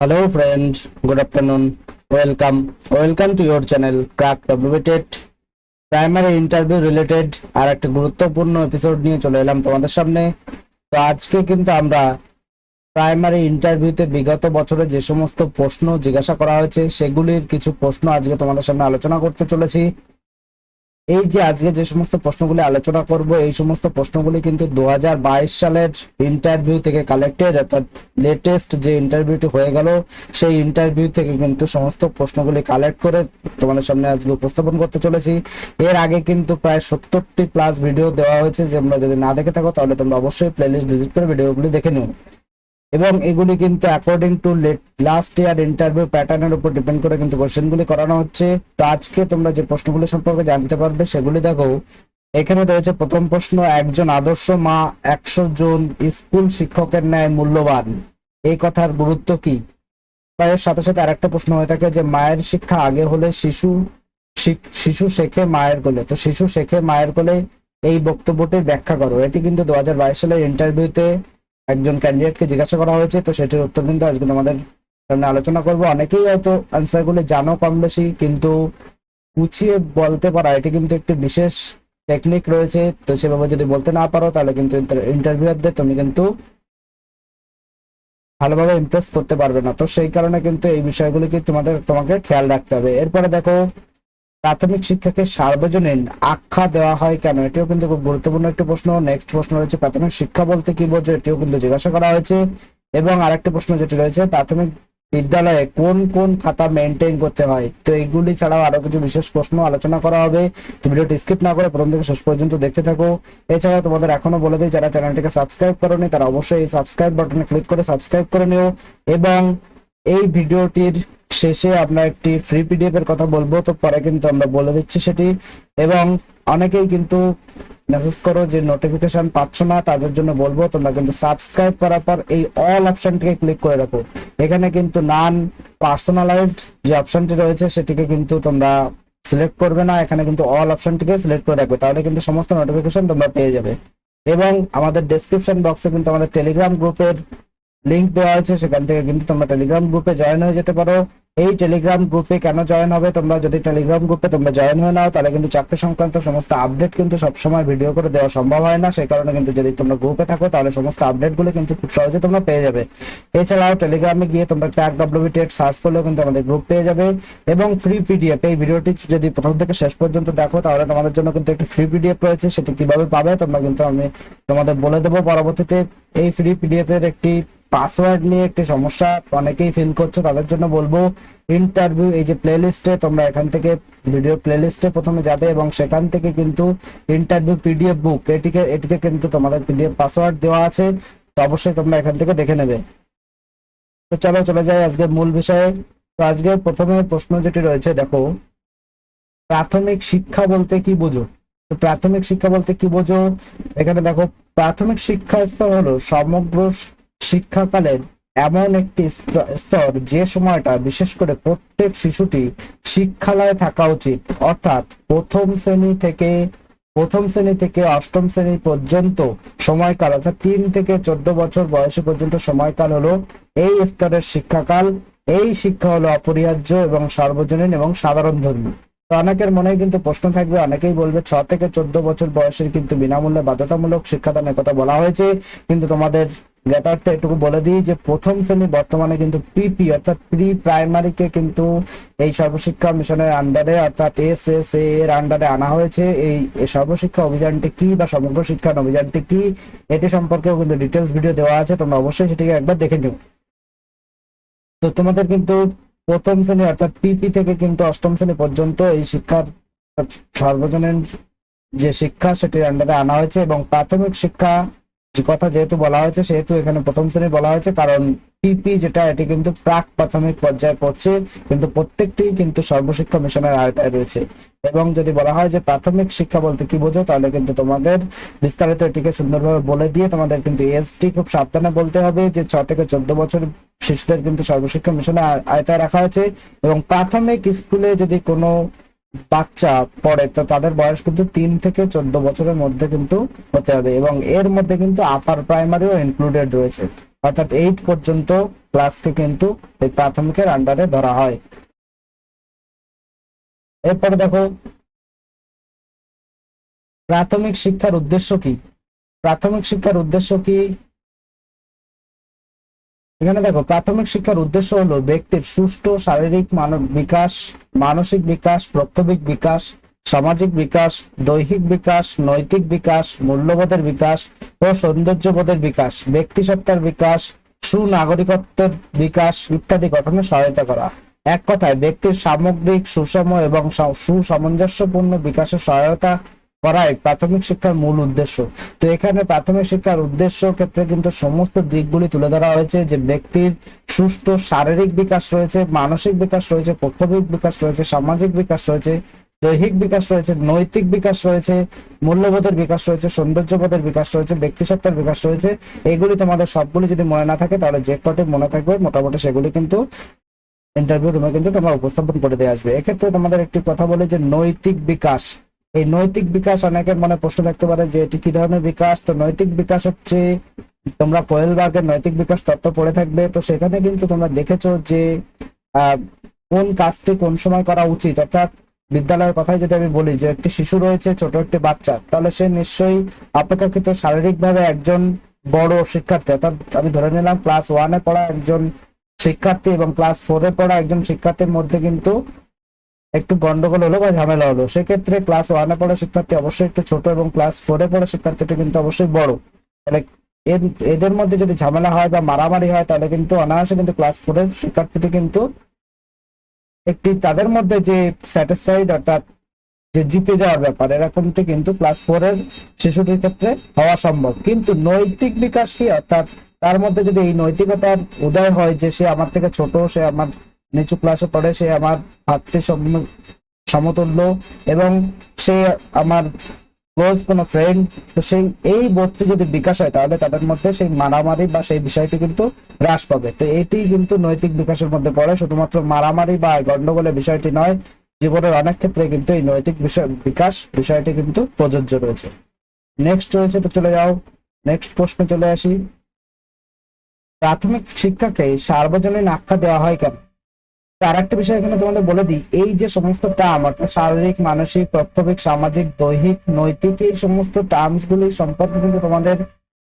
Hello friend, good afternoon. Welcome to your channel Crack WBTET primary interview related আর একটা গুরুত্বপূর্ণ episode নিয়ে চলে এলাম তোমাদের সামনে। তো আজকে কিন্তু আমরা প্রাইমারি ইন্টারভিউতে বিগত বছরে যে সমস্ত প্রশ্ন জিজ্ঞাসা করা হয়েছে সেগুলির কিছু প্রশ্ন আজকে তোমাদের সামনে আলোচনা করতে চলেছি। এই যে আজকে যে সমস্ত প্রশ্নগুলি আলোচনা করব এই সমস্ত প্রশ্নগুলি কিন্তু 2022 সালের ইন্টারভিউ থেকে কালেক্টেড, অর্থাৎ লেটেস্ট যে ইন্টারভিউটি হয়ে গেল সেই ইন্টারভিউ থেকে কিন্তু সমস্ত প্রশ্নগুলি কালেক্ট করে তোমাদের সামনে আজকে উপস্থাপন করতে চলেছি। এর আগে কিন্তু প্রায় 70টি প্লাস ভিডিও দেওয়া হয়েছে, যে তোমরা যদি না দেখে থাকো তাহলে তোমরা অবশ্যই প্লেলিস্ট ভিজিট করে ভিডিওগুলি দেখে নিও। এবং এগুলি কিন্তু according to last year interview প্যাটার্নের উপর ডিপেন্ড করে কিন্তু কোশ্চেনগুলি করানো হচ্ছে। তো আজকে তোমরা যে প্রশ্নগুলি সম্পর্কে জানতে পারবে সেগুলি দেখো। এখানে রয়েছে প্রথম প্রশ্ন, একজন আদর্শ মা 100 জন স্কুল শিক্ষকের ন্যায় মূল্যবান, এই কথার গুরুত্ব কি? বা এর সাথে সাথে আরেকটা প্রশ্ন হয়ে থাকে যে মায়ের শিক্ষা আগে হলে শিশু শেখে মায়ের কোলে। তো শিশু শেখে মায়ের কোলে এই বক্তব্যটি ব্যাখ্যা করো। এটি কিন্তু 2022 সালের ইন্টারভিউতে একজন ক্যান্ডিডেটকে জিজ্ঞাসা করা হয়েছে। তো সেটির উত্তর কিন্তু আজকে তোমাদের সামনে আলোচনা করব। অনেকেই হয়তো আনসারগুলি জানো কম বেশি, কিন্তু গুছিয়ে বলতে পারা এটি কিন্তু একটি বিশেষ টেকনিক রয়েছে। তো সেভাবে যদি বলতে না পারো তাহলে কিন্তু ইন্টারভিউয়ারদের তুমি কিন্তু ভালোভাবে ইমপ্রেস করতে পারবে না। তো সেই কারণে কিন্তু এই বিষয়গুলিকে তোমাকে খেয়াল রাখতে হবে। এরপরে দেখো, প্রাথমিক শিক্ষাকে সার্বজনীন আখ্যা দেওয়া হয় কেন? এটিও কিন্তু খুব গুরুত্বপূর্ণ একটি প্রশ্ন। নেক্সট প্রশ্ন রয়েছে, প্রাথমিক শিক্ষা বলতে কি বোঝো? এটিও কিন্তু জিজ্ঞাসা করা হয়েছে। এবং আরেকটি প্রশ্ন যেটি রয়েছে, প্রাথমিক বিদ্যালয়ে কোন কোন খাতা মেনটেন করতে হয়? তো এইগুলি ছাড়াও আরো কিছু বিশেষ প্রশ্ন আলোচনা করা হবে। তো ভিডিওটি স্কিপ না করে প্রথম থেকে শেষ পর্যন্ত দেখতে থাকো। এছাড়া তোমাদের এখনো বলে দিই, যারা চ্যানেলটিকে সাবস্ক্রাইব করোনি তারা অবশ্যই এই সাবস্ক্রাইব বাটনে ক্লিক করে সাবস্ক্রাইব করে নিও। এবং এই ভিডিওটির শেষে আমরা একটি ফ্রি পিডিএফ এর কথা বলবো, তো পরে কিন্তু আমরা বলে দিচ্ছি সেটি। এবং অনেকেই কিন্তু মেসেজ করো যে নোটিফিকেশন পাচ্ছ না, তাদের জন্য বলবো তোমরা কিন্তু সাবস্ক্রাইব করার পর এই অল অপশনটিকে ক্লিক করে রাখো। এখানে কিন্তু নন পার্সোনালাইজড যে অপশনটি রয়েছে সেটিকে কিন্তু তোমরা সিলেক্ট করবে না, এখানে কিন্তু অল অপশনটিকে সিলেক্ট করে রাখবে, তাহলে কিন্তু সমস্ত নোটিফিকেশন তোমরা পেয়ে যাবে। এবং আমাদের ডেসক্রিপশন বক্সে কিন্তু আমাদের টেলিগ্রাম গ্রুপের লিংক দেওয়া আছে, সেখান থেকে কিন্তু তোমরা টেলিগ্রাম গ্রুপে জয়েন হয়ে যেতে পারো। এই টেলিগ্রাম গ্রুপে কেন জয়েন হবে? তোমরা যদি টেলিগ্রাম গ্রুপে তোমরা জয়েন হয়ে নাও তাহলে কিন্তু চাকরি সংক্রান্ত সমস্ত আপডেট কিন্তু সবসময় ভিডিও করে দেওয়া সম্ভব হয় না। সেই কারণে কিন্তু যদি তোমরা গ্রুপে থাকো তাহলে সমস্ত আপডেটগুলো কিন্তু খুব সহজে তোমরা পেয়ে যাবে। এছাড়াও টেলিগ্রামে গিয়ে তোমরা ক্র্যাক WBTET সার্চ করলেও কিন্তু আমাদের গ্রুপ পেয়ে যাবে। এবং ফ্রি পিডিএফ, এই ভিডিওটি যদি প্রথম থেকে শেষ পর্যন্ত দেখো তাহলে তোমাদের জন্য কিন্তু একটি ফ্রি পিডিএফ রয়েছে, সেটি কিভাবে পাবে তোমরা কিন্তু আমি তোমাদের বলে দেবো পরবর্তীতে। এই ফ্রি পিডিএফ এর একটি পাসওয়ার্ড নিয়ে একটি সমস্যা অনেকেই ফিল করছো, তাদের জন্য বলবো ইন্টারভিউ এই যে প্লেলিস্টে তোমরা এখান থেকে ভিডিও প্লেলিস্টে প্রথমে যাবে এবং সেখান থেকে কিন্তু ইন্টারভিউ পিডিএফ বুক এটিতে কিন্তু তোমাদের পিডিএফ পাসওয়ার্ড দেওয়া আছে। তো অবশ্যই তোমরা এখান থেকে দেখে নেবে। তো চলো চলে যাই আজকে মূল বিষয়ে। তো আজকে প্রথমে প্রশ্ন যেটি রয়েছে দেখো, প্রাথমিক শিক্ষা বলতে কি বোঝো? তো প্রাথমিক শিক্ষা বলতে কি বোঝো? এখানে দেখো, প্রাথমিক শিক্ষা স্তর হলো সমগ্র শিক্ষাকালের এমন একটি স্তর যে সময়টা বিশেষ করে প্রত্যেক শিশুটি শিক্ষালয়ে থাকা উচিত। অর্থাৎ প্রথম শ্রেণী থেকে অষ্টম শ্রেণী পর্যন্ত সময়কাল, অর্থাৎ 3 থেকে 14 বছর বয়সী পর্যন্ত সময়কাল হলো এই স্তরের শিক্ষাকাল। এই শিক্ষা হলো অপরিহার্য এবং সার্বজনীন এবং সাধারণ ধর্মী। তো অনেকের মনে কিন্তু প্রশ্ন থাকবে, অনেকেই বলবে 6 থেকে 14 বছর বয়সের কিন্তু বিনামূল্যে বাধ্যতামূলক শিক্ষাদানের কথা বলা হয়েছে। কিন্তু তোমাদের জ্ঞাতার্থে এটুকু বলে দিই যে প্রথম শ্রেণী বর্তমানে কিন্তু পিপি অর্থাৎ প্রি প্রাইমারিকে কিন্তু এই সর্বশিক্ষা মিশনের আন্ডারে অর্থাৎ SSA এর আন্ডারে আনা হয়েছে। এই সর্বশিক্ষা অভিযানটি কি বা সমগ্র শিক্ষা অভিযানটি কি এটি সম্পর্কেও কিন্তু ডিটেলস ভিডিও দেওয়া আছে, তোমরা অবশ্যই সেটিকে একবার দেখে নিও। তো তোমাদের কিন্তু প্রথম শ্রেণী অর্থাৎ পিপি থেকে কিন্তু অষ্টম শ্রেণী পর্যন্ত এই শিক্ষার সর্বজনীন যে শিক্ষা সেটির আন্ডারে আনা হয়েছে। এবং প্রাথমিক শিক্ষা কথা যেহেতু বলা হয়েছে সেহেতু এখানে প্রথম শ্রেণী বলা হয়েছে, কারণ পিপি যেটা এটি কিন্তু প্রাক প্রাথমিক পর্যায়ে পড়ছে, কিন্তু প্রত্যেকটি কিন্তু সর্বশিক্ষা মিশনের আওতায় রয়েছে। এবং যদি বলা হয় যে প্রাথমিক শিক্ষা বলতে কি বোঝো, তাহলে কিন্তু তোমাদের বিস্তারিত এটিকে সুন্দরভাবে বলে দিয়ে তোমাদের কিন্তু এজটি খুব সাবধানে বলতে হবে যে 6 থেকে 14 বছর শিশুদের কিন্তু সর্বশিক্ষা মিশনের আওতায় রাখা হয়েছে। এবং প্রাথমিক স্কুলে যদি কোনো বাচ্চা পড়ে তো তাদের বয়স কিন্তু 3 থেকে 14 বছরের মধ্যে কিন্তু হতে হবে। এবং এর মধ্যে কিন্তু আপার প্রাইমারিও ইনক্লুডেড রয়েছে, অর্থাৎ 8 পর্যন্ত ক্লাসকে কিন্তু এই প্রাথমিকের আন্ডারে ধরা হয়। এরপরে দেখো প্রাথমিক শিক্ষার উদ্দেশ্য কি। প্রাথমিক শিক্ষার উদ্দেশ্য কি, এখানে দেখো প্রাথমিক শিক্ষার উদ্দেশ্য হলো ব্যক্তির সুষ্ঠু শারীরিক বিকাশ, মানসিক বিকাশ, প্রত্যবিক বিকাশ, সামাজিক বিকাশ, দৈহিক বিকাশ, নৈতিক বিকাশ, মূল্যবোধের বিকাশ ও সৌন্দর্যবোধের বিকাশ, ব্যক্তিসত্তার বিকাশ, সুনাগরিকত্বের বিকাশ ইত্যাদি গঠনে সহায়তা করা। এক কথায় ব্যক্তির সামগ্রিক সুষম এবং সুসামঞ্জস্যপূর্ণ বিকাশের সহায়তা করাই প্রাথমিক শিক্ষার মূল উদ্দেশ্য। তো এখানে প্রাথমিক শিক্ষার উদ্দেশ্য ক্ষেত্রে কিন্তু সমস্ত দিকগুলি তুলে ধরা হয়েছে, যে ব্যক্তির সুষ্ঠু শারীরিক বিকাশ রয়েছে, মানসিক বিকাশ রয়েছে, পক্ষবিক বিকাশ রয়েছে, সামাজিক বিকাশ রয়েছে, দৈহিক বিকাশ রয়েছে, নৈতিক বিকাশ রয়েছে, মূল্যবোধের বিকাশ রয়েছে, সৌন্দর্যবোধের বিকাশ রয়েছে, ব্যক্তিসত্তার বিকাশ রয়েছে। এগুলি তোমাদের সবগুলি যদি মনে না থাকে তাহলে যে কটি মনে থাকবে মোটামুটি সেগুলি কিন্তু ইন্টারভিউ রুমে কিন্তু তোমরা উপস্থাপন করে দিয়ে আসবে। এক্ষেত্রে তোমাদের একটি কথা বলি যে নৈতিক বিকাশ, এই নৈতিক বিকাশ অনেকের মনে প্রশ্ন থাকতে পারে যে এটি কি ধরনের বিকাশ। তো নৈতিক বিকাশ হচ্ছে, তোমরা কোয়েলবার্গের নৈতিক বিকাশ তত্ত্ব পড়ে থাকবে, তো সেখানে কিন্তু তোমরা দেখেছো যে কোন কাজটি কোন সময় করা উচিত। অর্থাৎ বিদ্যালয়ের কথাই যদি আমি বলি যে একটি শিশু রয়েছে, ছোট একটি বাচ্চা, তাহলে সে নিশ্চয়ই অপেক্ষাকৃত শারীরিকভাবে একজন বড় শিক্ষার্থী, অর্থাৎ আমি ধরে নিলাম ক্লাস 1-এ পড়া একজন শিক্ষার্থী এবং ক্লাস 4-এ পড়া একজন শিক্ষার্থীর মধ্যে কিন্তু একটু গন্ডগোল হলো বা ঝামেলা হলো, সেক্ষেত্রে ক্লাস 1-এ পড়া শিক্ষার্থী অবশ্যই একটু ছোট এবং ক্লাস 4-এ পড়া শিক্ষার্থীটা কিন্তু অবশ্যই বড়। তাহলে এদের মধ্যে যদি ঝামেলা হয় বা মারামারি হয় তাহলে কিন্তু অনায়াসে কিন্তু ক্লাস 4-এর শিক্ষার্থীটি কিন্তু একটি তাদের মধ্যে যে স্যাটিসফাইড, অর্থাৎ যে জিতে যাওয়ার ব্যাপার, এরকমটি কিন্তু ক্লাস 4-এর শিশুটির ক্ষেত্রে হওয়া সম্ভব। কিন্তু নৈতিক বিকাশ কি, অর্থাৎ তার মধ্যে যদি এই নৈতিকতার উদয় হয় যে সে আমার থেকে ছোট, সে আমার নিচু ক্লাসে পড়ে, সে আমার ভাতৃ সমতুল্য এবং সে আমার ক্লোজ কোনো ফ্রেন্ড, তো সেই এই বোধটি যদি বিকাশ হয় তাহলে তাদের মধ্যে সেই মারামারি বা সেই বিষয়টি কিন্তু হ্রাস পাবে। তো এটি কিন্তু নৈতিক বিকাশের মধ্যে পড়ে, শুধুমাত্র মারামারি বা গন্ডগোলের বিষয়টি নয়, জীবনের অনেক ক্ষেত্রে কিন্তু এই নৈতিক বিকাশ বিষয়টি কিন্তু প্রযোজ্য রয়েছে। নেক্সট রয়েছে, তো চলে যাও নেক্সট প্রশ্নে চলে আসি। প্রাথমিক শিক্ষাকে সার্বজনীন আখ্যা দেওয়া হয় কেন। আর একটা বিষয় এখানে তোমাদের বলে দিই, এই যে সমস্ত টার্ম অর্থাৎ শারীরিক, মানসিক, প্রত্যবিক, সামাজিক, দৈহিক, নৈতিক, এই সমস্ত টার্মস গুলি সম্পর্কে কিন্তু তোমাদের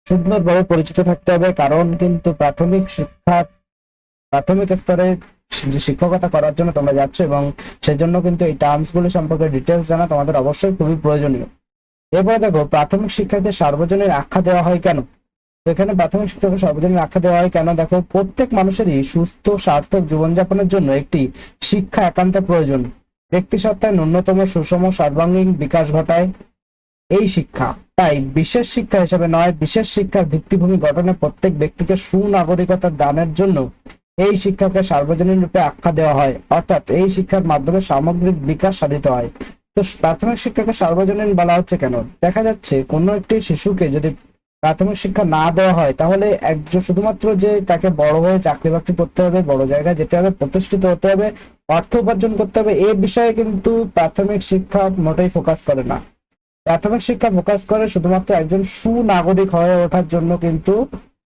সুন্দরভাবে পরিচিত থাকতে হবে, কারণ কিন্তু প্রাথমিক স্তরে যে শিক্ষকতা করার জন্য তোমরা যাচ্ছ এবং সেজন্য কিন্তু এই টার্মস গুলি সম্পর্কে ডিটেলস জানা তোমাদের অবশ্যই খুবই প্রয়োজনীয়। এরপরে দেখো প্রাথমিক শিক্ষাকে সার্বজনীন আখ্যা দেওয়া হয় কেন। এখানে প্রাথমিক শিক্ষাকে সার্বজনীন আখ্যা দেওয়া হয় কেন, দেখো প্রত্যেক মানুষেরই সুস্থ সার্থক জীবনযাপনের জন্য একটি শিক্ষা একান্ত প্রয়োজন। ব্যক্তি সত্তায় ন্যূনতম সুষম সর্বাঙ্গীন বিকাশ ঘটায় এই শিক্ষা, তাই বিশেষ শিক্ষা হিসেবে নয়, বিশেষ শিক্ষার ভিত্তিভূমি গঠনে প্রত্যেক ব্যক্তিকে সুনাগরিকতা দানের জন্য এই শিক্ষাকে সার্বজনীন রূপে আখ্যা দেওয়া হয়, অর্থাৎ এই শিক্ষার মাধ্যমে সামগ্রিক বিকাশ সাধিত হয়। তো প্রাথমিক শিক্ষাকে সার্বজনীন বলা হচ্ছে কেন, দেখা যাচ্ছে কোনো একটি শিশুকে যদি প্রাথমিক শিক্ষা না দেওয়া হয় তাহলে একজন শুধুমাত্র যে তাকে বড় হয়ে চাকরি বাকরি করতে হবে, বড় জায়গায় যেতে হবে, প্রতিষ্ঠিত হতে হবে, অর্থ উপার্জন করতে হবে, এই বিষয়ে কিন্তু প্রাথমিক শিক্ষা মোটেই ফোকাস করে না। প্রাথমিক শিক্ষা ফোকাস করে শুধুমাত্র একজন সুনাগরিক হয়ে ওঠার জন্য, কিন্তু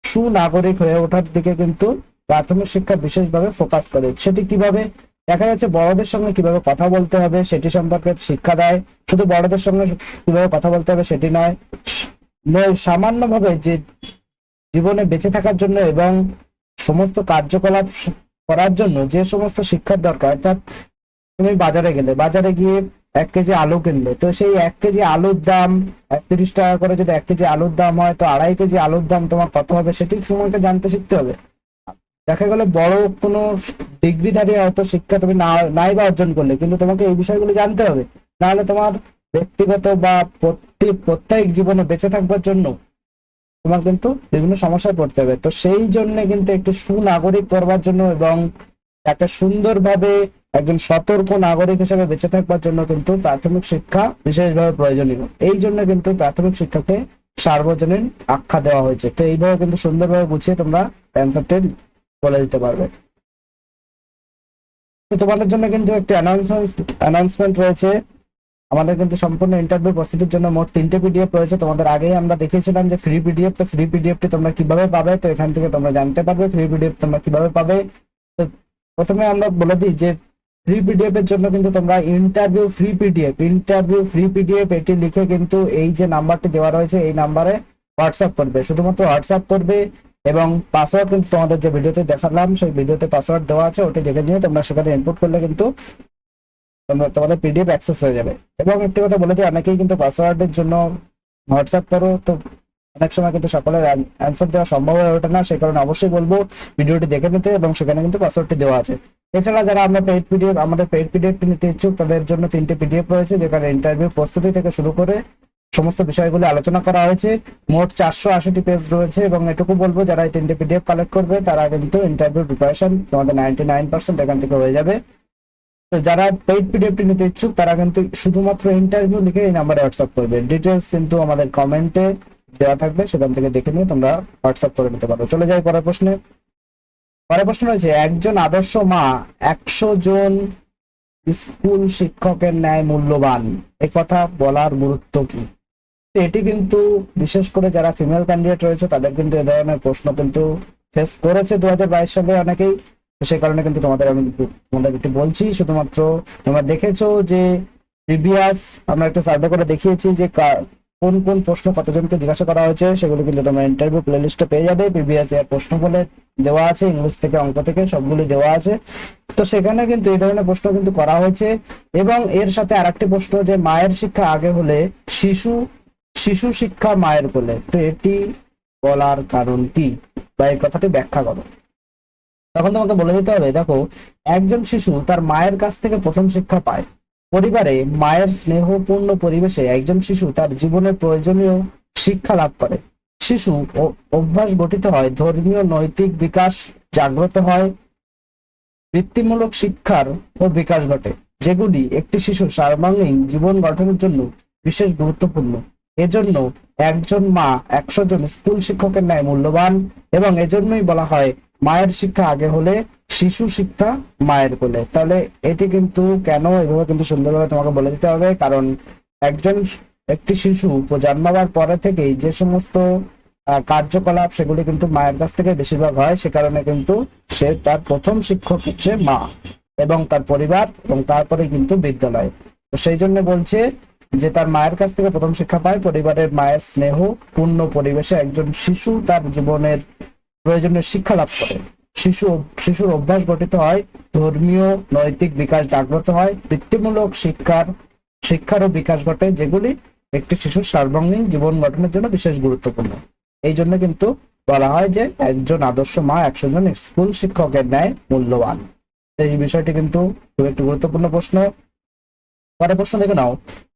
সুনাগরিক হয়ে ওঠার দিকে কিন্তু প্রাথমিক শিক্ষা বিশেষভাবে ফোকাস করে। সেটি কিভাবে, দেখা যাচ্ছে বড়দের সঙ্গে কিভাবে কথা বলতে হবে সেটি সম্পর্কে শিক্ষা দেয়, শুধু বড়দের সঙ্গে কিভাবে কথা বলতে হবে সেটি নয়, সামান্যভাবে যে জীবনে বেঁচে থাকার জন্য এবং সমস্ত কার্যকলাপ করার জন্য যে সমস্ত শিক্ষার দরকার, অর্থাৎ তুমি বাজারে গিয়ে 1 কেজি আলু কিনলে, তো সেই 1 কেজি আলুর দাম 30 টাকা করে, যদি 1 কেজি আলুর দাম হয় তো 2.5 কেজি আলুর দাম তোমার কত হবে সেটি তোমাকে জানতে শিখতে হবে। দেখা গেলে বড় কোনো ডিগ্রিধারী হয়তো শিক্ষা তুমি নাই বা অর্জন করলে, কিন্তু তোমাকে এই বিষয়গুলো জানতে হবে, নাহলে তোমার ব্যক্তিগত বা প্রত্যেক জীবনে বেঁচে থাকবার জন্য তোমার কিন্তু বিভিন্ন সমস্যায় পড়তে হবে। তো সেই জন্য কিন্তু একটি সুনাগরিক করবার জন্য এবং একটা সুন্দরভাবে একজন সতর্ক নাগরিক হিসেবে বেঁচে থাকবার জন্য কিন্তু প্রাথমিক শিক্ষা বিশেষভাবে প্রয়োজনীয়। এই জন্য কিন্তু প্রাথমিক শিক্ষাকে সার্বজনীন আখ্যা দেওয়া হয়েছে। তো এইভাবে কিন্তু সুন্দরভাবে বুঝিয়ে তোমরা অ্যান্সারটি বলে দিতে পারবে। তো তোমাদের জন্য কিন্তু একটি অ্যানাউন্সমেন্ট রয়েছে। আমাদের কিন্তু সম্পূর্ণ ইন্টারভিউ প্রস্তুতির জন্য মোট 3টে পিডিএফ রয়েছে। তোমাদের আগেই আমরা দেখিয়েছিলাম যে ফ্রি পিডিএফ, তো ফ্রি পিডিএফটি তোমরা কিভাবে পাবে, তো এখান থেকে তোমরা জানতে পারবে ফ্রি পিডিএফ তোমরা কিভাবে পাবে। তো প্রথমে আমরা বলে দিই যে ফ্রি পিডিএফ এর জন্য কিন্তু তোমরা ইন্টারভিউ ফ্রি পিডিএফ এটি লিখে কিন্তু এই যে নাম্বারটি দেওয়া রয়েছে এই নাম্বারে হোয়াটসঅ্যাপ করবে, শুধুমাত্র হোয়াটসঅ্যাপ করবে। এবং পাসওয়ার্ড কিন্তু তোমাদের যে ভিডিওতে দেখালাম সেই ভিডিওতে পাসওয়ার্ড দেওয়া আছে, ওটি দেখে নিয়ে তোমরা সেখানে ইনপুট করলে কিন্তু তোমাদের পিডিএফ অ্যাক্সেস হয়ে যাবে। এবং একটি কথা বলে দিই, অনেকেই কিন্তু পাসওয়ার্ডের জন্য হোয়াটসঅ্যাপ করো, তো অনেক সময় কিন্তু সকলের অ্যান্সার দেওয়া সম্ভব হয়ে ওঠে না, সেই কারণে অবশ্যই বলবো ভিডিওটি দেখে নিতে, এবং সেখানে কিন্তু পাসওয়ার্ডটি দেওয়া আছে। এছাড়া যারা আমাদের পেইড পিডিএফটি নিতে ইচ্ছুক তাদের জন্য 3টে পিডিএফ রয়েছে, যেখানে ইন্টারভিউ প্রস্তুতি থেকে শুরু করে সমস্ত বিষয়গুলো আলোচনা করা হয়েছে। মোট 480টি পেজ রয়েছে, এবং এটুকু বলবো যারা এই 3টে পিডিএফ কালেক্ট করবে তারা কিন্তু ইন্টারভিউ প্রিপারেশন তোমাদের 99% এখান থেকে হয়ে যাবে। তো যারা পেইড পিডিএফটি নিতে ইচ্ছুক তারা কিন্তু শুধুমাত্র ইন্টারভিউ লিখে এই নাম্বারে হোয়াটসঅ্যাপ করবে। ডিটেলস কিন্তু আমাদের কমেন্টে দেওয়া থাকবে, সেখান থেকে দেখে নিয়ে তোমরা হোয়াটসঅ্যাপ করে নিতে পারো। চলে যাই পরের প্রশ্নে। পরের প্রশ্ন রয়েছে, একজন আদর্শ মা 100 জন স্কুল শিক্ষকের ন্যায় মূল্যবান, এ কথা বলার গুরুত্ব কি? এটি কিন্তু বিশেষ করে যারা ফিমেল ক্যান্ডিডেট রয়েছে তাদের কিন্তু এ ধরনের প্রশ্ন কিন্তু ফেস করেছে 2022 সালে অনেকেই। সেই কারণে কিন্তু তোমাদের একটু বলছি, শুধুমাত্র তোমরা দেখেছো যে প্রিভিয়াস আমরা একটা সার্ভে করে দেখিয়েছি যে কোন কোন প্রশ্ন কতজনকে জিজ্ঞাসা করা হয়েছে, সেগুলো কিন্তু তোমরা ইন্টারভিউ প্লেলিস্টে পেয়ে যাবে। প্রিভিয়াস ইয়ার প্রশ্ন বলে দেওয়া আছে, ইংলিশ থেকে অঙ্ক থেকে সবগুলি দেওয়া আছে। তো সেখানে কিন্তু এই ধরনের প্রশ্ন কিন্তু করা হয়েছে। এবং এর সাথে আরেকটি প্রশ্ন যে মায়ের শিক্ষা আগে হলে শিশু শিক্ষা মায়ের কোলে, তো এটি বলার কারণ কি বা এই কথাটি ব্যাখ্যা করো। তখন তোমাকে বলে দিতে হবে, দেখো একজন শিশু তার মায়ের কাছ থেকে প্রথম শিক্ষা পায়। পরিবারে মায়ের স্নেহপূর্ণ পরিবেশে একজন শিশু তার জীবনের প্রয়োজনীয় শিক্ষা লাভ করে। শিশু অভ্যাস গঠিত হয়, ধর্মীয় নৈতিক বিকাশ জাগ্রত হয়, বৃত্তিমূলক শিক্ষার ও বিকাশ ঘটে, যেগুলি একটি শিশুর সর্বাঙ্গীন জীবন গঠনের জন্য বিশেষ গুরুত্বপূর্ণ। এজন্য একজন মা 100 জন স্কুল শিক্ষকের ন্যায় মূল্যবান, এবং এজন্যই বলা হয় মায়ের শিক্ষা আগে হলে শিশু শিক্ষা মায়ের কোলে। তাহলে এটি কিন্তু কেন এভাবে কিন্তু সুন্দরভাবে তোমাকে বলে দিতে হবে, কারণ একটি শিশু জন্মাবার পরে থেকেই যে সমস্ত কার্যকলাপ সেগুলি কিন্তু মায়ের কাছ থেকে বেশিরভাগ হয়, সে কারণে কিন্তু সে তার প্রথম শিক্ষক হচ্ছে মা এবং তার পরিবার, এবং তারপরে কিন্তু বিদ্যালয়। তো সেই জন্য বলছে যে তার মায়ের কাছ থেকে প্রথম শিক্ষা পায়, পরিবারের মায়ের স্নেহ পূর্ণ পরিবেশে একজন শিশু তার জীবনের প্রয়োজনীয় শিক্ষা লাভ করে। শিশুর অভ্যাস গঠিত হয়, ধর্মীয় নৈতিক বিকাশ জাগ্রত হয়, বৃত্তিমূলক শিক্ষারও বিকাশ ঘটে, যেগুলি একটি শিশুর সর্বাঙ্গীন জীবন গঠনের জন্য বিশেষ গুরুত্বপূর্ণ। এই জন্য কিন্তু বলা হয় যে একজন আদর্শ মা 100 জন স্কুল শিক্ষকের ন্যায় মূল্যবান। এই বিষয়টি কিন্তু খুব একটি গুরুত্বপূর্ণ প্রশ্ন। পরের প্রশ্ন দেখে নাও,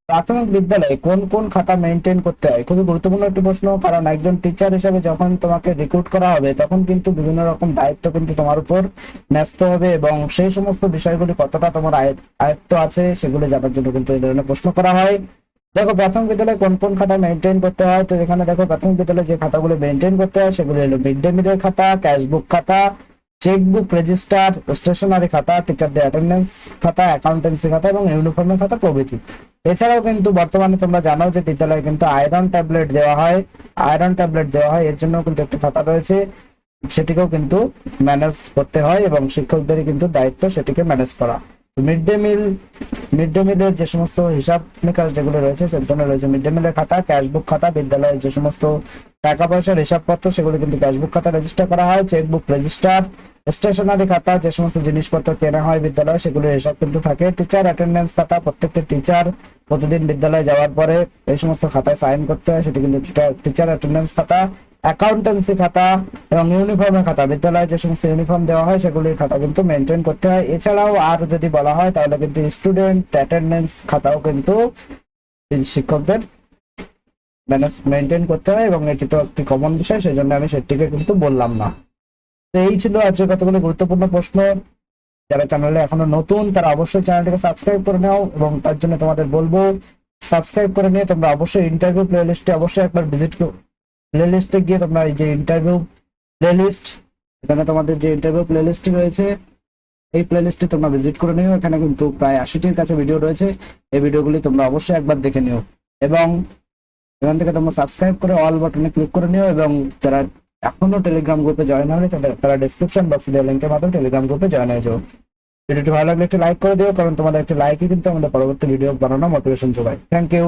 প্রাথমিক বিদ্যালয়ে কোন কোন খাতা মেনটেন করতে হয়? খুবই গুরুত্বপূর্ণ একটি প্রশ্ন, কারণ একজন টিচার হিসেবে যখন তোমাকে রিক্রুট করা হবে তখন কিন্তু বিভিন্ন রকম দায়িত্ব কিন্তু তোমার উপর ন্যস্ত হবে, এবং সেই সমস্ত বিষয়গুলি কতটা তোমার আয়ত্ত আছে সেগুলো জানার জন্য কিন্তু এই ধরনের প্রশ্ন করা হয়। দেখো প্রাথমিক বিদ্যালয়ে কোন কোন খাতা মেনটেন করতে হয়, তো এখানে দেখো প্রাথমিক বিদ্যালয়ে যে খাতাগুলো মেনটেন করতে হয় সেগুলো হলো মিড ডে মিলের খাতা, ক্যাশবুক খাতা, চেকবুক রেজিস্টার, স্টেশনারি খাতা, টিচারদের অ্যাটেন্ডেন্স খাতা, অ্যাকাউন্টেন্সি খাতা এবং ইউনিফর্মের খাতা প্রভৃতি। এছাড়াও কিন্তু বর্তমানে তোমরা জানো যে বিদ্যালয়ে কিন্তু আয়রন ট্যাবলেট দেওয়া হয়, এর জন্য কিন্তু একটা খাতা রয়েছে, সেটিকেও কিন্তু ম্যানেজ করতে হয়, এবং শিক্ষকদেরই কিন্তু দায়িত্ব সেটিকে ম্যানেজ করা। মিড ডে মিলের যে সমস্ত হিসাব নিকাশ যেগুলো রয়েছে সের জন্য রয়েছে মিড ডে মিলের খাতা, ক্যাশবুক খাতা, বিদ্যালয়ের যে সমস্ত টাকা পয়সার হিসাবপত্র সেগুলো কিন্তু ক্যাশবুক খাতা রেজিস্টার করা হয়, চেকবুক রেজিস্টার, স্টেশনারি খাতা, যে সমস্ত জিনিসপত্র কেনা হয় বিদ্যালয়ে সেগুলোর হিসাব কিন্তু থাকে, টিচার অ্যাটেন্ডেন্স খাতা, প্রত্যেকটা টিচার প্রতিদিন বিদ্যালয়ে যাওয়ার পরে এই সমস্ত খাতায় সাইন করতে হয়, সেটি কিন্তু টিচার অ্যাটেন্ডেন্স খাতা, অ্যাকাউন্টেন্সি খাতা এবং ইউনিফর্মের খাতা, বিদ্যালয়ে যে সমস্ত ইউনিফর্ম দেওয়া হয় সেগুলির খাতা কিন্তু মেনটেন করতে হয়। এছাড়াও আর যদি বলা হয় তাহলে কিন্তু স্টুডেন্ট অ্যাটেন্ডেন্স খাতাও কিন্তু শিক্ষকদের মেনটেন করতে হয়, এবং এটি তো একটি কমন বিষয়, সেই জন্য আমি সেটিকে কিন্তু বললাম না। তো এই ছিল আজকে কতগুলো গুরুত্বপূর্ণ প্রশ্ন। যারা চ্যানেলে এখনো নতুন তারা অবশ্যই চ্যানেলটিকে সাবস্ক্রাইব করে নাও, এবং তার জন্য তোমাদের বলবো সাবস্ক্রাইব করে নিয়ে তোমরা অবশ্যই ইন্টারভিউ প্লেলিস্টে অবশ্যই একবার ভিজিট প্লেলিস্টে গিয়ে তোমরা এই যে ইন্টারভিউ প্লেলিস্ট, এখানে তোমাদের যে ইন্টারভিউ প্লেলিস্টটি রয়েছে এই প্লেলিস্টে তোমরা ভিজিট করে নিও, এখানে কিন্তু প্রায় 80টির কাছে ভিডিও রয়েছে। এই ভিডিওগুলি তোমরা অবশ্যই একবার দেখে নিও এবং এখান থেকে তোমরা সাবস্ক্রাইব করে অল বাটনে ক্লিক করে নিও এবং যারা এখনো টেলিগ্রাম গ্রুপে জয়েন হয়নি তারা ডেসক্রিপশন বক্সে দেওয়া লিংকের মাধ্যমে টেলিগ্রাম গ্রুপে জয়েন হয়ে যাও। ভিডিওটি ভালো লাগলে একটি লাইক করে দিও, কারণ তোমাদের একটি লাইকই কিন্তু আমাদের পরবর্তী ভিডিও বানানো মোটিভেশন যোগায়। Thank you.